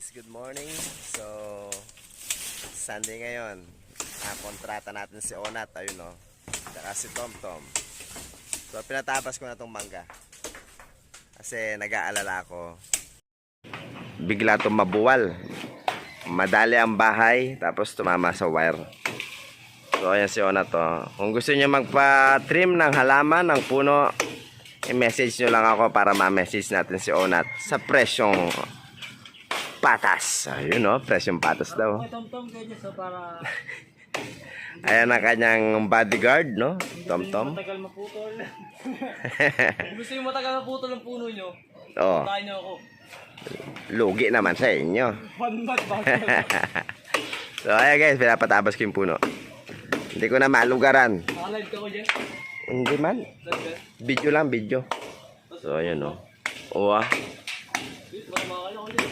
Good morning. So, Sunday ngayon. Kontrata natin si Onat, ayun o. Saka si Tom Tom. So, pinatapas ko na tong mangga. Kasi nag-aalala ako. Bigla itong mabuwal. Madali ang bahay, tapos tumama sa wire. So, ayan si Onat o. Kung gusto niyo magpa-trim ng halaman, ng puno, i-message nyo lang ako para ma-message natin si Onat sa presyong patas. Ayun o, presyong patas daw. Ayan ang kanyang bodyguard, no? Tom Tom. Matagal maputol. Gusto yung matagal maputol ang puno nyo? Oo. Tayo nyo ako. Lugi naman sa inyo. Panmat bakit? So ayan guys, pinapatabas ko yung puno. Hindi ko na malugaran. Nakalive ka ko dyan? Hindi man. Video lang, video. So ayan o. Oo ah. Wala makakala ko dyan.